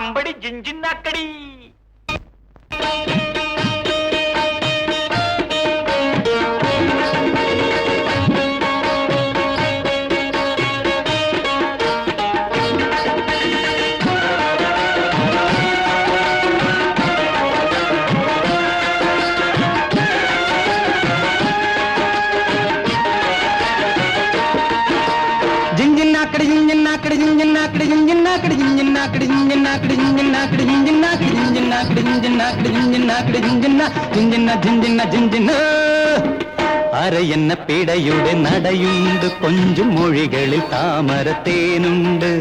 അമ്പടി ജിഞ്ചിന്നാക്കടി. അരയെന്ന പിടയുടെ നടയുണ്ട്, കൊഞ്ചും മൊഴികളിൽ താമരത്തേനുണ്ട്.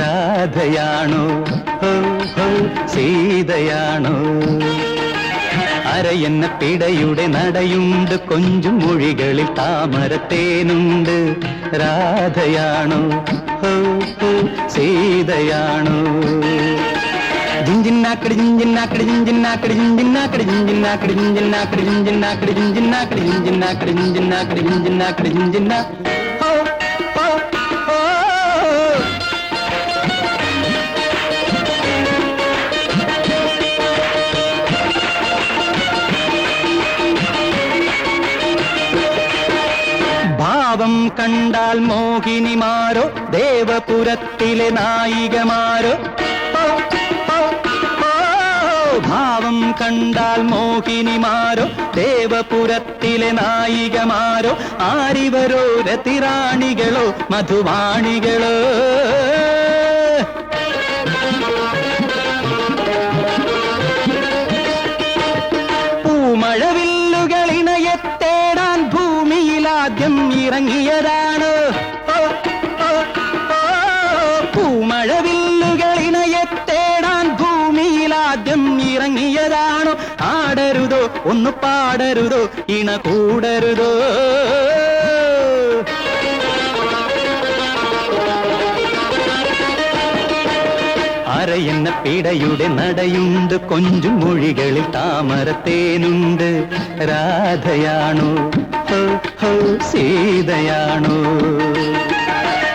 രാധയാണോ ഹോ ഹോ സീതയാണോ? അരയെന്ന പിടയുടെ നടയുണ്ട്, കൊഞ്ചും മൊഴികളിൽ താമരത്തേനുണ്ട്. രാധയാണോ ഹോ ഹോ സീതയാണോ? ജിഞ്ചിന്നാക്കടി ജിഞ്ചിന്നാക്കടി ജിഞ്ചിന്നാക്കടി ജിഞ്ചിന്നാക്കടി ജിഞ്ചിന്നാക്കടി ജിഞ്ചിന്നാക്കടി ജിഞ്ചിന്നാക്കടി ജിഞ്ചിന്നാക്കടി ജിഞ്ചിന്നാക്കടി ജിഞ്ചിന്നാക്കടി ജിഞ്ചിന്നാക്കടി ജിഞ്ചിന്നാ ഹോ ഹോ ഹോ. ഭാവം കണ്ടാൽ മോഹിനിമാരോ ദേവപുരത്തിലെ നായികമാരോ? ഭാവം കണ്ടാൽ മോഹിനിമാരോ ദേവപുരത്തിലെ നായികമാരോ? ആരിവരോ രതിറാണികളോ മധുവാണികളോ? പൂമഴവില്ലുകളിണയെ തേടാൻ ഭൂമിയിലാദ്യം ഇറങ്ങിയതാണ്. പൂമഴവില്ലുകളിണയെ തേടാൻ ഭൂമിയിലാദ്യം ഇറങ്ങിയതാണോ? ആടരുതോ ഒന്ന് പാടരുതോ ഇണ കൂടരുതോ? അരയെന്ന പിടയുടെ നടയുണ്ട്, കൊഞ്ചും മൊഴികളിൽ താമരത്തേനുണ്ട്. രാധയാണോ ഹോ ഹോ സീതയാണോ?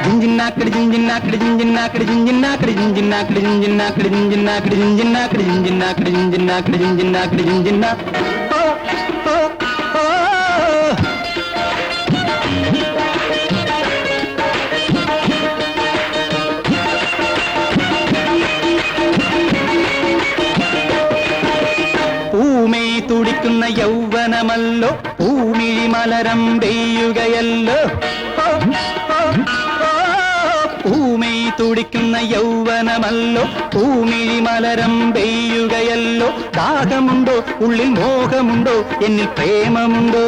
ജിഞ്ചിന്നാക്കടി ജിഞ്ചിന്നാക്കടി ജിഞ്ചിന്നാക്കടി ജിഞ്ചിന്നാക്കടി ജിഞ്ചിന്നാക്കടി ജിഞ്ചിന്നാക്കടി ജിഞ്ചിന്നാക്കടി ജിഞ്ചിന്നാക്കടി ജിഞ്ചിന്നാക്കടി ജിഞ്ചിന്നാക്കടി ജിഞ്ചിന്നാക്കടി ജിഞ്ചിന്നാ ഹോ ഹോ ഹോ. പൂമേ തുടിക്കുന്ന യൗവനമല്ലോ, പൂമിഴി മലരം പെയ്യുകയല്ലോ. പൂമേ തുടിക്കുന്ന യൗവനമല്ലോ, പൂമിഴി മലരം പെയ്യുകയല്ലോ. ദാഹമുണ്ടോ ഉള്ളിൽ മോഹമുണ്ടോ എന്നിൽ പ്രേമമുണ്ടോ?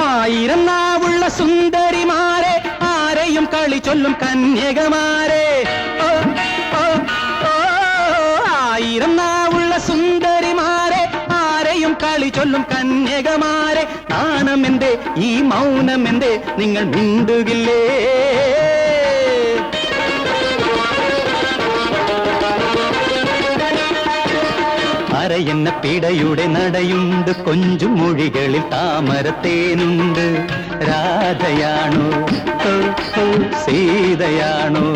ആയിരം നാവുള്ള സുന്ദരിമാരെ, ആരെയും കളി ചൊല്ലും കന്യകമാരെ. ആയിരം നാവുള്ള സുന്ദരിമാരെ, ആരെയും കളി ചൊല്ലും കന്യകമാരെ. നാണമെന്തേ ഈ മൗനമെന്തേ നിങ്ങൾ മിണ്ടുകില്ലേ? അരയെന്ന പിടയുടെ നടയുണ്ട്, കൊഞ്ചും മൊഴികളിൽ താമരത്തേനുണ്ട്. രാധയാണോ ഹോ ഹോ സീതയാണോ?